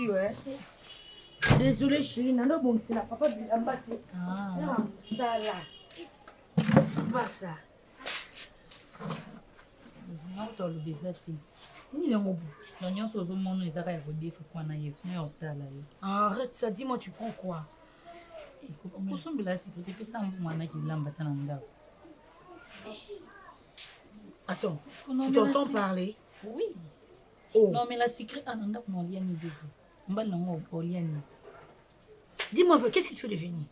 merci, ouais. Désolé, chérie, non, bon, c'est la papa de la batte. Ah, ça là. Pas ça. Non, tu as le désastre. Ni le mot. L'oignon, c'est au monde, ils arrivent à dire qu'on a eu. Mais on t'a là. Arrête ça, dis-moi, tu prends quoi? Pour son la sécurité, puis ça, on a qui l'embête en andao. Attends, tu t'entends parler? Oui. Oh. Non, mais la sécurité en andao, on l'a ni du tout. On va l'envoyer. Dis-moi un peu, qu'est-ce que tu es devenu?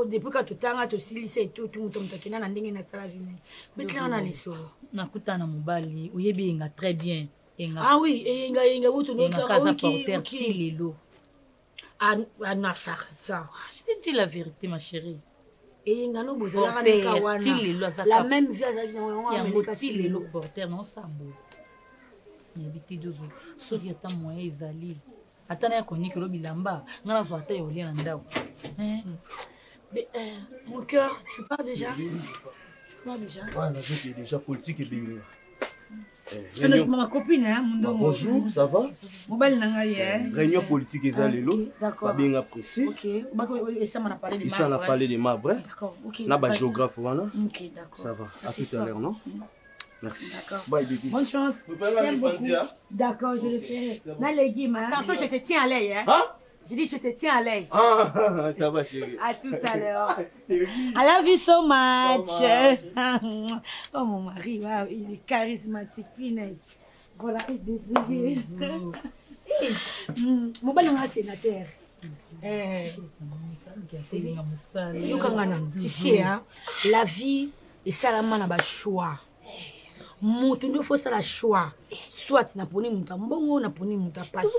Depuis que tu t'as et tout, tu as mais tu as les sous. Nakutana mobali, oyebi nga très bien. Ah oui, et nga vous tenez au casa porteur Tilelo. Ah ça. Je te dis la vérité ma chérie. Et nga no bozala la même vie à Tilelo porteur non sabo. Yebiti dozo. Soki ata moyen ezali. Atana ya koni ke lo bilamba, ngana zo ata yo lia ndao. Mais mon cœur, tu pars déjà? Tu pars déjà? Ouais, c'est déjà politique et bien. Ma copine, hein, mon bonjour, ça va? Réunion politique et Zalelo. D'accord. Bien apprécié. Ok. Et ça m'a parlé de marbre. Ça, on a parlé de marbre. D'accord. Ok. Là, géographe, voilà. Ok, d'accord. Ça va. À tout à l'heure, non? Merci. D'accord. Bye, baby. Bonne chance. D'accord, je le ferai. Là, les guimes, hein. Tantôt, je te tiens à l'œil, hein. Hein? Je dis, je te tiens à l'œil. Ah, ça va, chérie. À tout à l'heure. I love you so much. Oh, mon mari, wow, il est charismatique, punaise. Voilà, désolé. Mon bel sénateur. Tu sais, hein, la vie est salamana ba choix. Il faut ça la choix. Soit na poni muta mbongo na poni muta passe.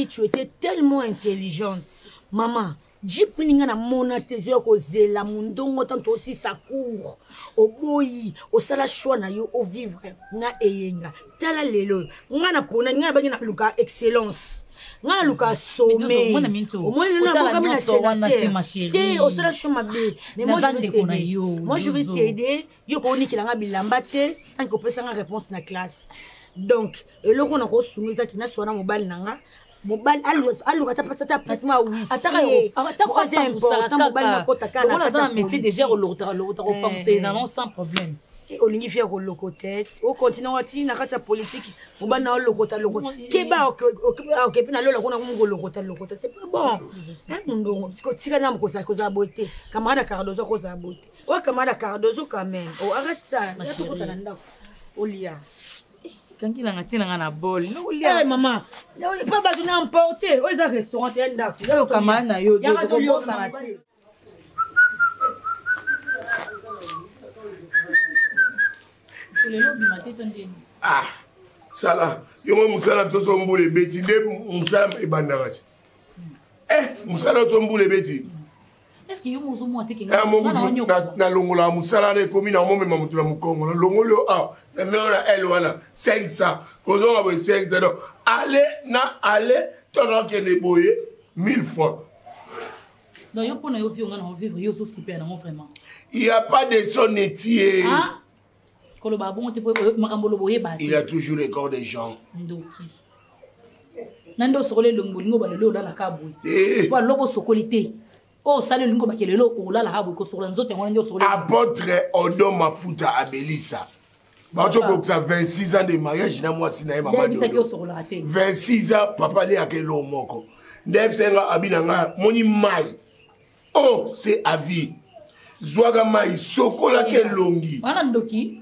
Tu étais tellement intelligente. Maman, jipininga na mona tezo ko zela mundongo tanto aussi sa cour. Au boyi, au sala choix na yo au vivre na eyenga. Tala lelo, ngana pona ngana bangi na luka excellence. Ngana luka sommet. Au moins le na boka na sénateur. Au sala choix mabe. Mais moi je vais t'aider. Yo ko ni kilanga bilamba te tant que peut sans réponse na classe. Donc, le qu'on a reçu ça qui n'a soit mobile nanga. Mobile allo kata pasata pratiquement oui. Ataka c'est important mobile na kota kana. On a un métier déjà au penser non sans problème. Olingi fier ko lokotet o continent wati na kata politique mobile na lokota keba ok pina lola kona ko lokota c'est pas bon. Hein ndo siko tika na mkosa ko za beauté. Camarade Cardozo ko za beauté. O camarade Cardozo quand même. O arrête ça. Ya to kota na ndako. Olia. Quand il a un bol, eh maman, il n'y a pas besoin d'emporter. Où est-ce que restaurant est là? Il y a un ah, ça là, il y a un moussala qui sont boulés bêtis, des moussala et bandaras. Eh, moussala sont boulés bêtis. Est-ce qu'il y a un moussala qui est na longola moussala ne komi na momme mamutula mukongo na longolo ah na meona elle wana 500 kozo ngabo 500 donc allez tono ke ne boye 1000 francs. Donc yo pona yo vivre yo so super na vraiment. Il y a pas de sonnetier. Ah. Koloba bon te makambolo boye ba. Il a toujours le corps des gens. Ndoki. Nando sokole longolingo ba lelo la kabwe. Kwa lobo sokolité. Oh, salut, l'ingo bakelelo, ou là, la habo, ko sur l'enzo, t'es sur les. Apôtre Odo Mafuta Abelissa. Bato ko ça 26 ans de mariage, na moi sina maman. 26 ans, papa li akelo moko. Ndeb senga abinanga, moni mai. Oh, c'est à vie. Zwaga mai, sokola ke longi. Wana ndoki.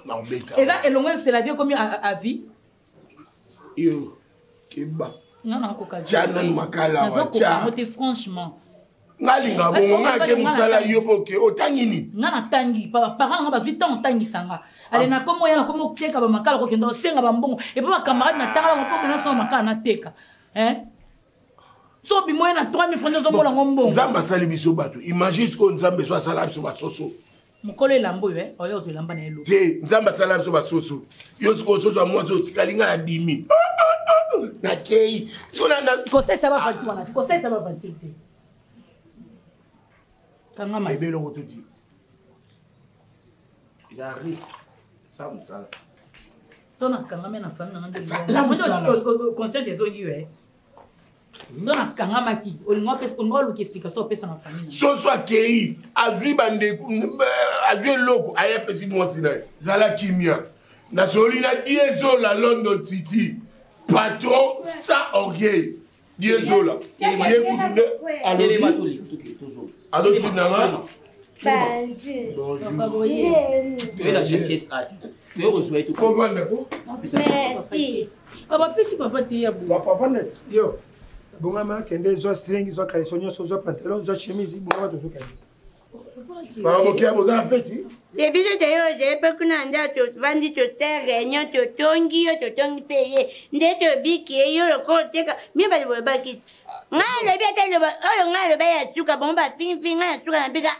Non, bêta. Et là, elongo, c'est la vie comme à vie. Yo, keba. Non, non, koka. Tianon makala wa tia. Franchement. Ngalinga bongo ngake musala yoboke otangini ngana tangi parents nga ba vite on tangi sanga ale na komo ya na komo teka ba makala ko kendo senga ba mbongo et pas camarade na tanga ko na so makala na teka so bi moyen na 3000 francs zo mola ngombo nzamba sali biso bato imagine ce ko nzambe so sala biso basoso mokolo elambo oyo zo lamba na elo te nzamba sala biso basoso yo so soso mo zo tikalinga na dimi na kei so na ko ça va partir wana ko ça va partir. Il y a un risque. Ça, ça. Ton akangama na famille na ngande. Conscience ezongi we. Ton akangama ki. Olingo pesa ongo luki explication pesa na famille. So akei azwi bande azwi loko aya pesi mwasi na. Zala kimia. Na solina dieso la London City. Patron sans orgueil. Dieso la. Yé kudune. Allez matuli toujours. Alo tinanga. Bonjour. Tu es la gentillesse à tu es rejoint tout. Comment d'accord? Merci. Papa pesi papa te ya bu. Papa net. Yo. Bongama kende zo string zo caleçon zo pantalon zo chemise bongama to zo kende. Papa mokia boza feti. Debile de yo de pe kuna nda to vandi to terre to tongi paye. Nde to biki yo lo ko teka mi ba le ba kit. Nga le bi ata le ba o nga le ba ya tuka bomba fin nga tuka na bika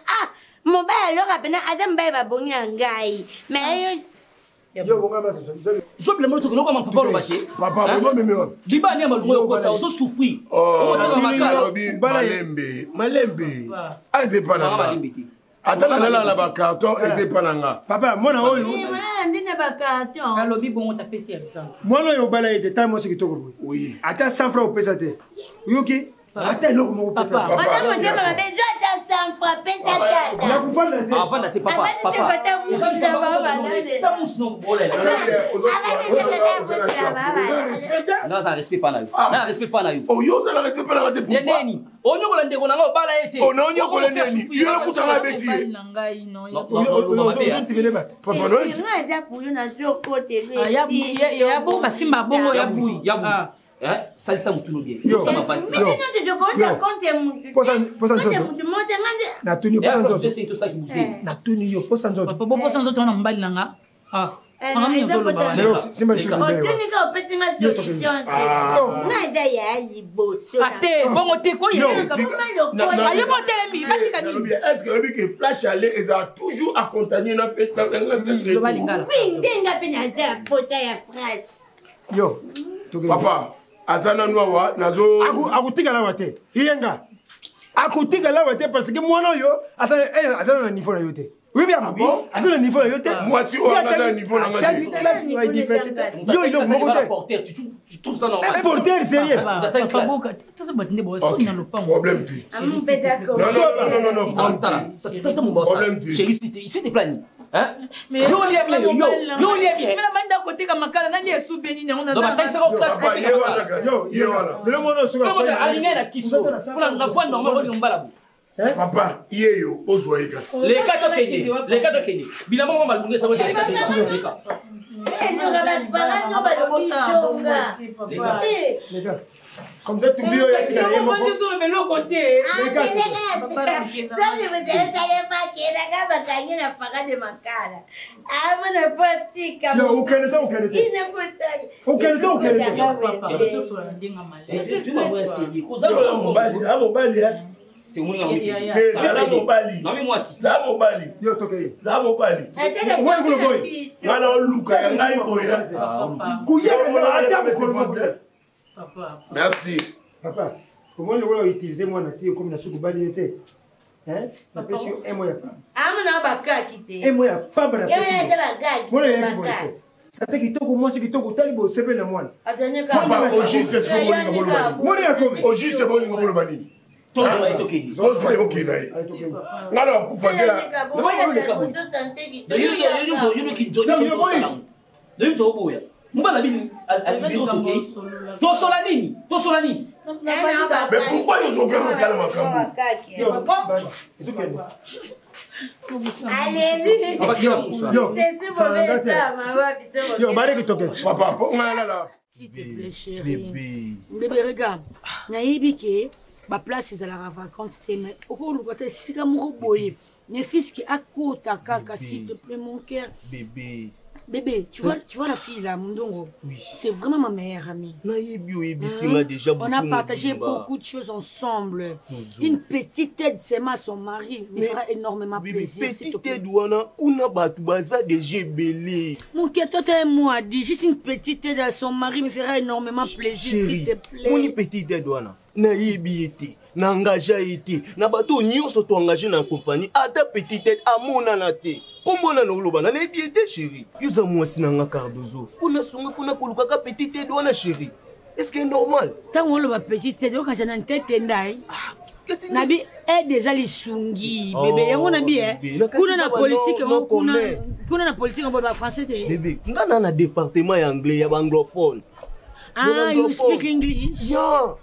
mo ba lo ka pena adam ba bonya ngai. Mais yo bongama to zo. So le moto ko ma papa lo bache. Papa mo me me. Liba ni amalungu ko ta so souffrir. Oh, malembe. Aze pa na malembe. Atala la ba carton eze pa na nga. Papa mona oyo. ndine ba carton. Alobi bongo ta pesi exemple. Mona yo bala ete ta mo se kitoko boy. Oui. Ata 100 francs au pesa te. Yoki. Ata loko mo pesa. Ata mo te ma besoin de 100 francs pesa te. Na kufanda te. Avant d'aller papa. Ta mousse non bolé. Non ça respect pas na yo. Na respect pas na yo. Oh yo ça respect pas na te. Neni. Onyo ko lande ko na nga bala ete. Oh non yo ko lande ni. Yo ko tanga beti. Papa no. Nga za puyo na zo kote lui. Ya bongo basimba bongo ya bui. Ya bui. Salisa mutuno bien. Yo. Ça m'a bâti. Mais non tu comptes compte mutu. Posa nzoto. Mutu monte ngande. Na tuni posa nzoto. C'est tout ça qui bouge. Na tuni yo posa nzoto. Papa bobo sanzo tona mbali nanga. Ngami nzolo baba. Leo simba shi Otuni ka opesi nga solution. Nga za ya liboto. Ate bongo te ko ye. Ayo botele mi batika ni. Est-ce que oui que flash aller ils ont toujours accompagné na fête na balingala. Oui, ndenga pe na za pota ya phrase. Yo. Papa azana nwa nazo akutika la wate. Iyenga. Akutika la wate parce que moi non yo azana na niveau na yo te. Oui bien bon, azana na niveau na yo te. Moi si on a un niveau na ngadi. Yo il est porteur, tu trouves ça normal? Un porteur sérieux. Papa boka tata batinde bo so na lopango. Problème tu. Amu pe d'accord. Non. Tata mon boss. Chérie, ici t'es plani. Hein? Mais yo lia bien. Mais la banda côté comme makala nandi esu beni na ona. Donc ta sera en classe. Yo wala. Le monde sur Comment aligner la kiso? Pour la voix normale on mbala. Papa yeyo ozwa ikasi. Les quatre kene. Bilama mama malungue ça va les quatre. Les gars. Comme ça tu oublies il y a rien. Tu mon ami. Non mais moi si. Za mobali. Yo toke. Za mobali. Ngana luka ya ngai boya. Kuya ngana ata Papa. Merci. Papa, comment le voulez utiliser moi na tio comme na suku bali était? Hein? Na pesio emo ya pa. Amuna baka kite. Emo ya pa bana pesio. Yewe ya baka. Moi ya ki boite. Ça te kitoko moi c'est kitoko talibo sebe na moi. Papa au juste ce que vous voulez. Moi ya comme. Au juste bon ngo bolo bani. Toi tu vas être OK. Ozwa yoki nai. Ngala kufagela. Yo ki join c'est pour ça. Le to boya. Mbala bini alibiro toke. To solanini. Mais pourquoi ils ont gagné kala makambo? Yo, papa. Ils ont gagné. Allez. Papa qui va moussa. Yo, bari kitoke. Papa, pour ngala la. S'il te plaît, chérie. Bébé, regarde. Naïbi ke, ma place est à la vacance, mais au cours du côté, si comme mon boy, mes fils qui accotent à caca, s'il te plaît, mon cœur. Bébé, tu vois la fille là, Mundongo. Oui. C'est vraiment ma meilleure amie. On a partagé beaucoup de choses ensemble. Une petite aide, c'est ma son mari. Me fera énormément plaisir. Petite aide, on a battu de GBL. Mon cœur, toi, un mot à dire. Juste une petite aide à son mari me fera énormément plaisir, s'il te plaît. Une petite aide, nayebi ete na engagé ete na bato nyonso to engagé na compagnie ata petite tête amonana te kombona na oloba na nayebi ete chéri yuza mwasi na nga Cardozo mpona sunga fona kolukaka petite tête wana chéri est-ce que normal ntango oloba petite tête okanja na ntete ndai nabi aide eza lisungi bebe yango nabi kuna na politique kuna na politique ngo ba français te bebe nga na département ya anglais ya anglophone. Ah, you speak English? Yeah,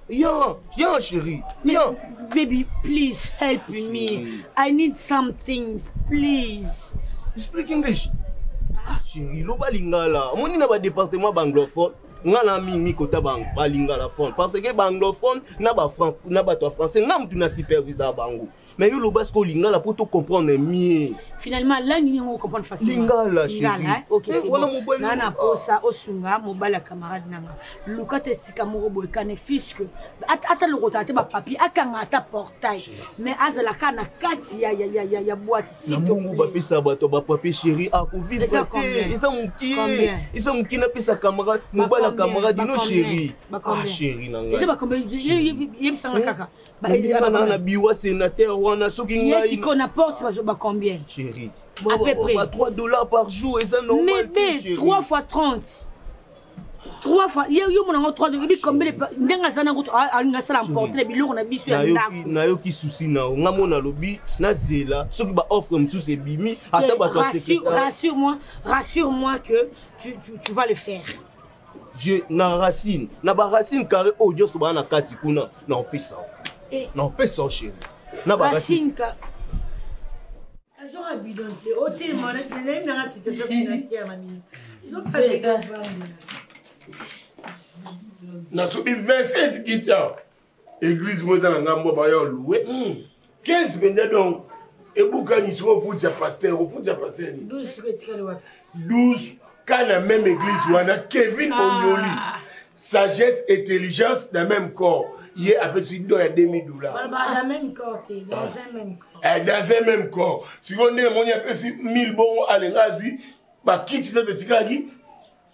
chérie. Yeah. Baby, please help me. I need something, please. You speak English? Chérie, loba lingala. Moni na ba département anglophone. Nga na mi kota ba lingala phone parce que anglophone na ba français nga mutu na superviseur bango. Mais yo loba sko lingala pour te comprendre mieux. Finalement langue ni on comprendre facilement. Lingala chérie. OK, c'est bon. Nana posa osunga mobala camarade nanga. Lukate sika moko boy kane fiske. Ata lokota te ba papier akanga ata portail. Mais azala kana kati ya boîte sito. Mungu ba pesa bato ba papier chérie a ko vivre te. Isa muki na pesa camarade mobala camarade no chérie. Ah chérie nanga. Eza ba combien yebisanga kaka. Ba eza na biwa sénateur wana soki ngai. Yes, qu'on apporte ba combien? Chérie. À peu près. $3 par jour, et ça normal. Mais 3 fois 30. 3 fois. Il y a eu 3 de combien de nayoki souci na nga mona lobi na zela soki ba offre msusu ebimi ata ba rassure-moi que tu vas le faire. Je na racine na ba racine carré audio so ba na kati kuna na opesa. Na opesa chérie. Na ba racine ka ils ont habillonné. Au témoin, ils n'ont pas situation financière, mamie. Ils ont pas de na sobi 27 kitcha église moza na ngambo ba yo loué 15 bende donc et bukani so futia pasteur futia pasteur 12 retikale wa 12 kana même église wana Kevin Onyoli sagesse intelligence dans même corps il est après si do ya $2000 dans le même corps dans un même corps dans un même corps si on est mon y a si 1000 bon alenga zui ba kiti de tikaki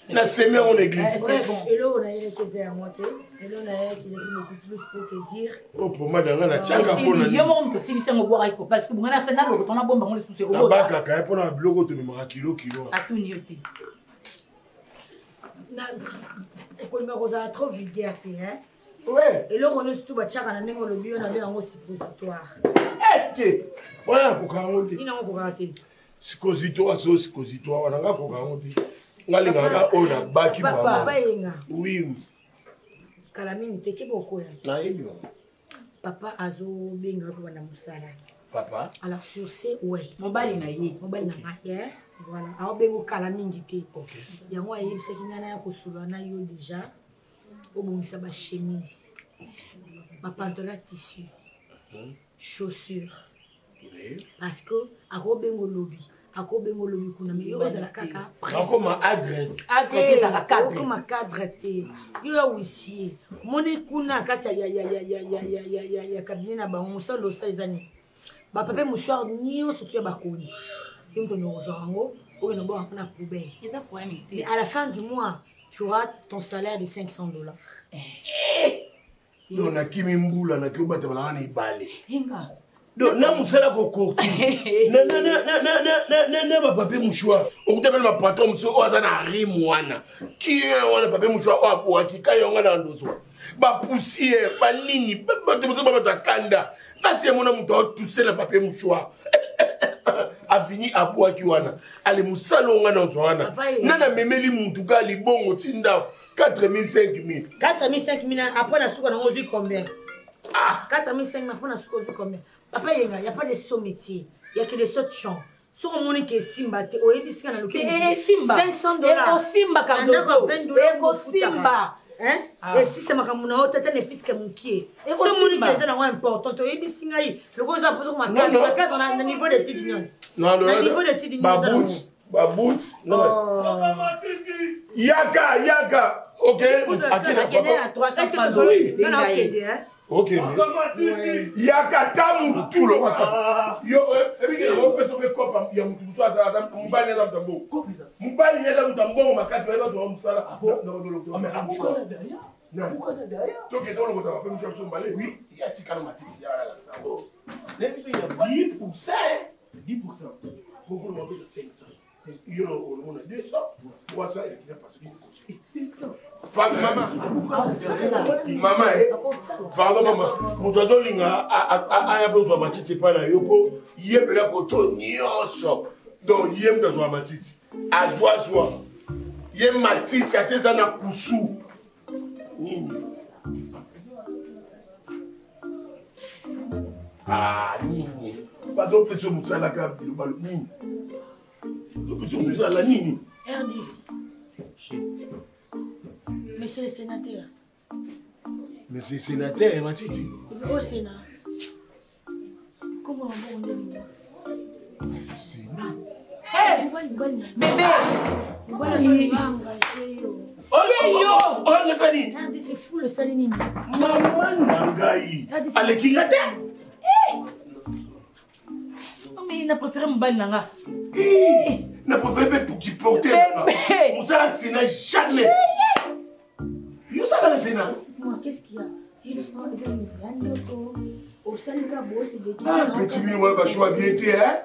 na semé en église. Bref, et là on a une chose à monter, et là on a qui beaucoup plus pour te dire. Oh pour moi dans la tchanga pour na. Yo monte si c'est ngo boire iko parce que ngana sena lo tona bomba ngole sous na baka ka pour na blogo to numero kilo. Atuni yote. Na ko nga trop vulgaire hein. Ouais. Et là on est surtout ba tchaka na ndenge lo bio na be ngo suppositoire. Ete. Voilà ko ka ngote. Ina ngo ko ka te. Suppositoire so suppositoire wana nga ko ka ngote. Ngalinga ona baki papa yenga oui kalamini teke boko ya na yebi papa azo benga ko na musala papa alors sur ce ouais mobali na yeah voilà azo bengo kalamini te OK yango ayebi seki ngana ya kosula na yo déjà obongisa ba chemise ba pantalon tissu chaussures parce que azo bengo lobby akobengo lobi kuna me yo ezala kaka akoma adre za cadre koma cadre te yo ya wisi moni kuna kata ya cabinet na bango solo saizani ba papa mouchoir nio surtout ya bakondi yo to no zango o no ba na poubelle mais à la fin du mois tu auras ton salaire de $500 non na kimi mbula na kobata bana ni bale donc na musala ko korti na ba papier mouchoir o kutaba na patron muso o azana rim wana ki wana papier mouchoir o apo ki kayonga na ndozo ba poussière ba nini ba te muso ba takanda na si mona muto tout seul le papier mouchoir a fini apo ki wana ale musalo nga na wana na memeli muntu ka libongo tinda 4000 5000 après na suka na ozi combien 4000 après na suka ozi combien papa yenga y a pas de saut métier il y a que des sauts de champ so on monte que simba te o yebisika na loke $500 e simba Cardozo e simba hein et si c'est makamuna o tata ne fiske mukie so monte que c'est na important to yebisinga yi le ko za poso ma cadre na niveau de tidignon non niveau de tidignon babout non yaka OK akena 300 OK. Yaka tamu tulo waka. Yo ebike na opeso ke kopa ya mutu mutwaza mbali neza mtambo. Mbali neza mtambo makati wa ndio msala. Donc, dans le monde, on peut me oui, il y a Tika Matiti, il y a la Savo. 10%. 10%. Beaucoup de monde, 500. Il y a au monde 200. 300, il y a parce que 500. Maman, pardon, maman. Mon doigt linga a besoin de Matiti, pas la yopo. Il y a besoin de photo, nioso. Donc, il y a besoin de Matiti. Azwa. Il y a Matiti, il y a des anakousou. Nini. Ah, Nini. Pas d'autre petit moussala qui a Nini. Petit moussala Nini. R10. Monsieur le sénateur. Monsieur le sénateur, Matiti. Au Sénat. Comment on va dire Sénat. Hé, bébé. Oh, le sali. C'est fou le sali. Maman Nangaï. Allez, qui gâte? Mais il n'a préféré me bailler là. N'a préféré pour qu'il porte. Pour ça, c'est n'a jamais. Yo ça dans le Sénat. Moi, qu'est-ce qu'il y a? Ah, petit minou, va choisir bien été, hein?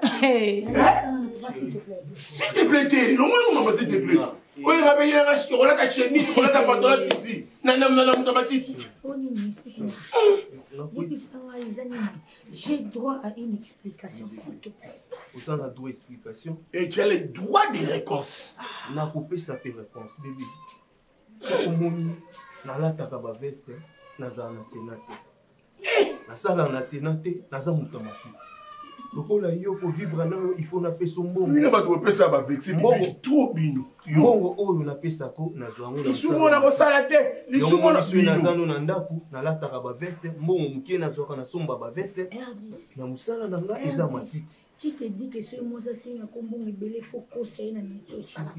S'il te plaît, normalement, s'il te plaît. Oui, il va payer la rache, on a ta chenille, on a ta pantalon ici. Nanam, matiti. J'ai droit à une explication, s'il te plaît. Vous en avez deux explications. Et tu as le droit de réponse. On a coupé sa réponse, bébé. C'est au monde, dans la takaba veste, dans la sénateur. La salle na sénateur, dans la moutomatite. Lokola yo pour vivre là, il faut na pesa mbongo. Il va te pesa ba vexer mbongo trop bino. Mbongo oyo na pesa ko na zwango na sumo na kosala te. Li sumo na bino na zano na ndaku na lataka ba veste, mbongo mukie na zwaka na somba ba veste. Na musala na nga eza matiti. Qui te dit que ce mot ça signe comme bon ibele faut conseiller na mito sala.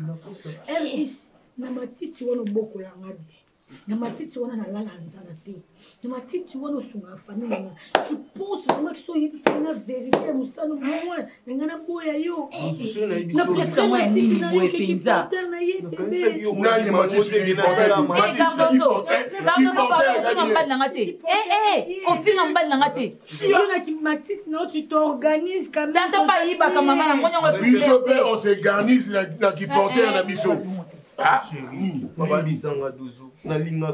R10 na matiti wana bokola ngabi. Na matiti wana na lala nzana te. Na matiti wana sunga famille na. Je pense vraiment que soyez c'est la vérité musano moi ngana boya yo. Na pesa moi nini boye penza. Na ni matiti na sala matiti. On finit en bas de la ngate. Si on a qui matiti non tu t'organises quand même. Dans pas y ba maman na ngonya biso pe on s'organise na qui porter na biso. Ah, chérie, papa bisanga dozo. Na linga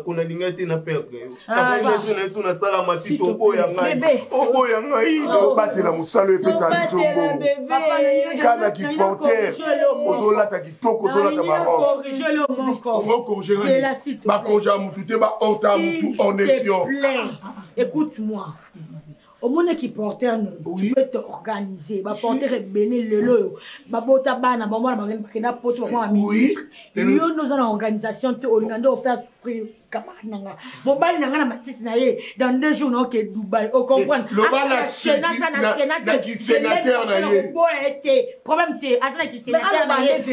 te na perdre yo. Na bonzo na sala matiti oboya ngai. Oboya ngai. Batela musalo epesa biso bongo. Kana qui porter. Ozola ta kitoko ozola ta baro. Corriger le moko. On va corriger. Ba konja mutu te ba ota mutu en effet. Écoute-moi. Au monde qui porter tu peux t'organiser va porter rebelle le lo ba bota bana ba mwana ba kena poto ba mwana oui yo nous en organisation te olingando faire souffrir kamananga mobile nanga na matiti na ye dans 2 jours no ke Dubaï au comprendre le bana na qui sénateur na ye problème te attends qui sénateur na ye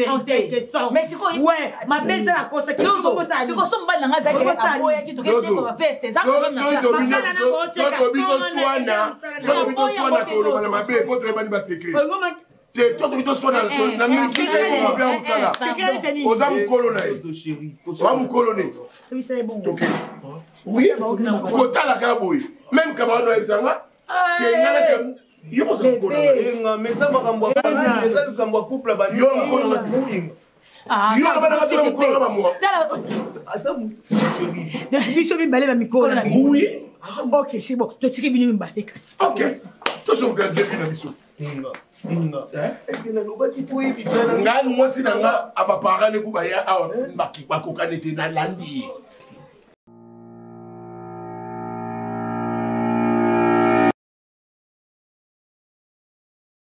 mais c'est quoi ouais ma belle la cause que comment ça c'est quoi son bal nanga za ke aboya ki to ke te ba veste za ko na so bito swana ko na mabe ko tre bani ba secret je to bito swana na mi kite ko ba usala oza mukolo na ye chérie oza mukolo ne oui c'est bon OK oui kota la kaboy même kamano ezanga ke ngala ke yo mo sa mukolo nga meza makambo ya meza likambo couple ba yo mukolo na muinga yo na bana ka mukolo ba mo asa chérie des biso bi balé ba mikolo na oui. Ok, c'est bon. Tu tires bien une balle. Ok. Tu es organisé bien biso. Inga. Est-ce que na loba ki poye bisana nga moi si nga aba parane ku ba ya awa mbaki ba ko kanete na landi.